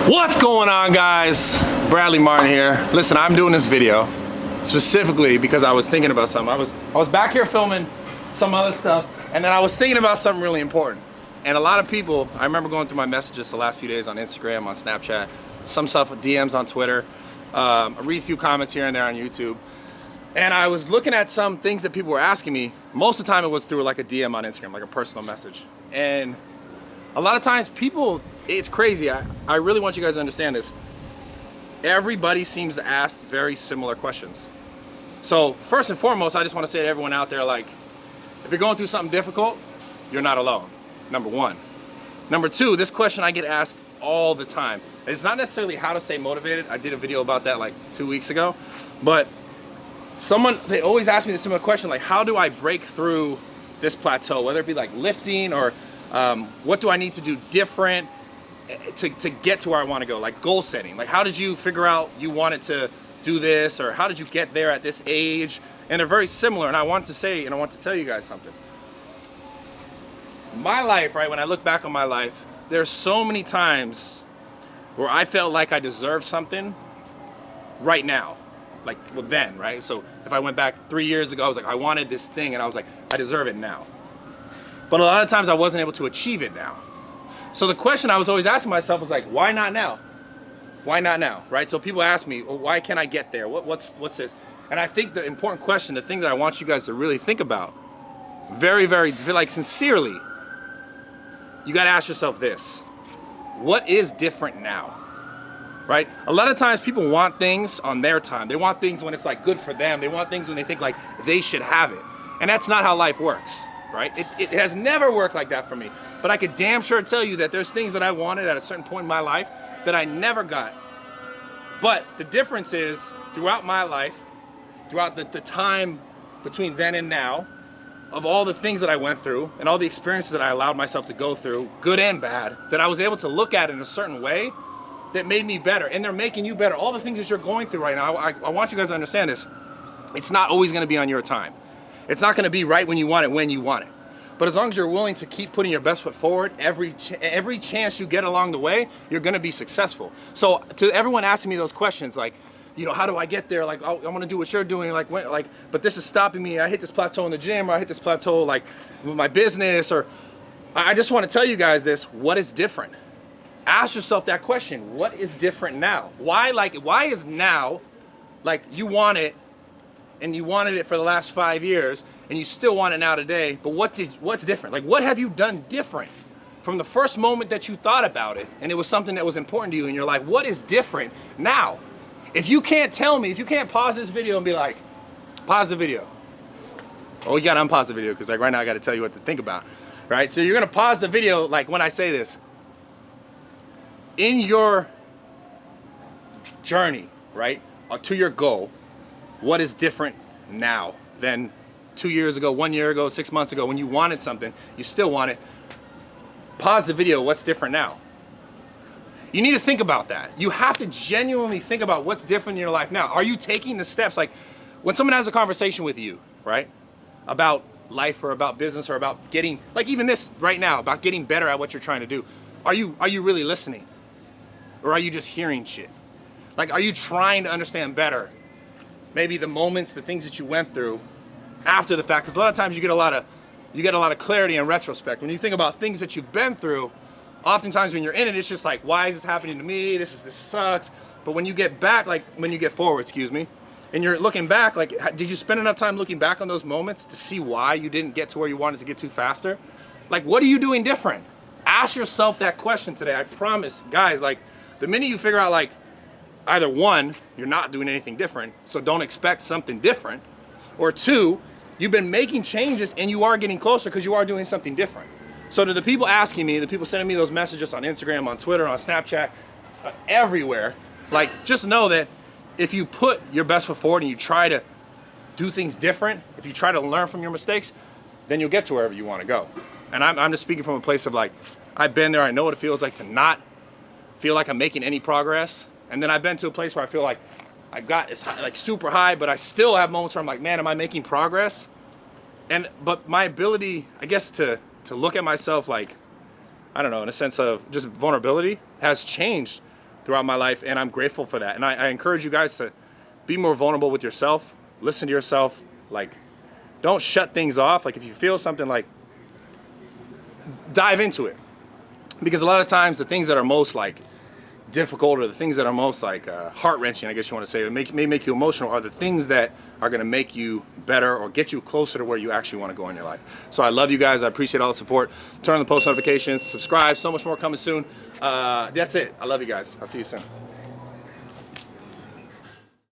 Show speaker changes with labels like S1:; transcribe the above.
S1: What's going on, guys? Bradley Martyn here. Listen, I'm doing this video specifically because I was thinking about something. I was back here filming some other stuff, and then I was thinking about something really important. And a lot of people, I remember going through my messages the last few days on Instagram, on Snapchat, some stuff with DMs on Twitter, I read a few comments here and there on YouTube. And I was looking at some things that people were asking me. Most of the time it was through like a DM on Instagram, like a personal message. And a lot of times people, it's crazy. I really want you guys to understand this. Everybody seems to ask very similar questions. So first and foremost, I just want to say to everyone out there, like, if you're going through something difficult, you're not alone, number one. Number two, this question I get asked all the time. It's not necessarily how to stay motivated. I did a video about that like 2 weeks ago. But they always ask me the similar question, like, how do I break through this plateau? Whether it be like lifting or what do I need to do different to get to where I want to go, like goal setting. Like, how did you figure out you wanted to do this, or how did you get there at this age? And they're very similar, and I want to say, and I want to tell you guys something. My life, right, when I look back on my life, there's so many times where I felt like I deserved something right now. Like, well, then, right? So if I went back 3 years ago, I was like, I wanted this thing, and I was like, I deserve it now. But a lot of times I wasn't able to achieve it now. So the question I was always asking myself was like, why not now? Why not now, right? So people ask me, well, why can't I get there? What's this? And I think the important question, the thing that I want you guys to really think about, very, very, like, sincerely, you got to ask yourself this: what is different now? Right? A lot of times people want things on their time. They want things when it's like good for them. They want things when they think like they should have it. And that's not how life works, right? It has never worked like that for me. But I could damn sure tell you that there's things that I wanted at a certain point in my life that I never got. But the difference is, throughout my life, throughout the time between then and now, of all the things that I went through and all the experiences that I allowed myself to go through, good and bad, that I was able to look at in a certain way that made me better. And they're making you better. All the things that you're going through right now, I want you guys to understand this. It's not always going to be on your time. It's not going to be right when you want it. But as long as you're willing to keep putting your best foot forward, every chance you get along the way, you're going to be successful. So to everyone asking me those questions, like, you know, how do I get there? Like, I want to do what you're doing. Like, but this is stopping me. I hit this plateau in the gym, or I hit this plateau like with my business, or I just want to tell you guys this: what is different? Ask yourself that question. What is different now? Why is now, like, you want it, and you wanted it for the last 5 years, and you still want it now today, but what's different? Like, what have you done different from the first moment that you thought about it, and it was something that was important to you in your life? What is different now? If you can't tell me, if you can't pause this video and be like, pause the video. Oh, you gotta unpause the video, because like right now I gotta tell you what to think about, right? So you're gonna pause the video like when I say this. In your journey, right, to your goal, what is different now than 2 years ago, 1 year ago, 6 months ago, when you wanted something, you still want it? Pause the video. What's different now? You need to think about that. You have to genuinely think about what's different in your life now. Are you taking the steps? Like, when someone has a conversation with you, right, about life or about business or about getting, like even this right now, about getting better at what you're trying to do, are you really listening? Or are you just hearing shit? Like, are you trying to understand better maybe the moments, the things that you went through after the fact? Because a lot of times you get a lot of clarity in retrospect. When you think about things that you've been through, oftentimes when you're in it, it's just like, why is this happening to me? This sucks. But when you get back, like when you get forward, excuse me, and you're looking back, like, did you spend enough time looking back on those moments to see why you didn't get to where you wanted to get to faster? Like, what are you doing different? Ask yourself that question today. I promise, guys, like, the minute you figure out, like, either one, you're not doing anything different, so don't expect something different, or two, you've been making changes and you are getting closer because you are doing something different. So to the people asking me, the people sending me those messages on Instagram, on Twitter, on Snapchat, everywhere, like, just know that if you put your best foot forward and you try to do things different, if you try to learn from your mistakes, then you'll get to wherever you want to go. And I'm just speaking from a place of, like, I've been there. I know what it feels like to not feel like I'm making any progress. And then I've been to a place where I feel like I got, it's like super high, but I still have moments where I'm like, man, am I making progress? But my ability, I guess, to look at myself, like, I don't know, in a sense of just vulnerability, has changed throughout my life, and I'm grateful for that. And I encourage you guys to be more vulnerable with yourself, listen to yourself, like, don't shut things off. Like, if you feel something, like, dive into it. Because a lot of times the things that are most like difficult, or the things that are most like heart-wrenching, I guess you want to say, may make you emotional, are the things that are going to make you better or get you closer to where you actually want to go in your life. So I love you guys. I appreciate all the support. Turn on the post notifications, subscribe. So much more coming soon. That's it. I love you guys. I'll see you soon.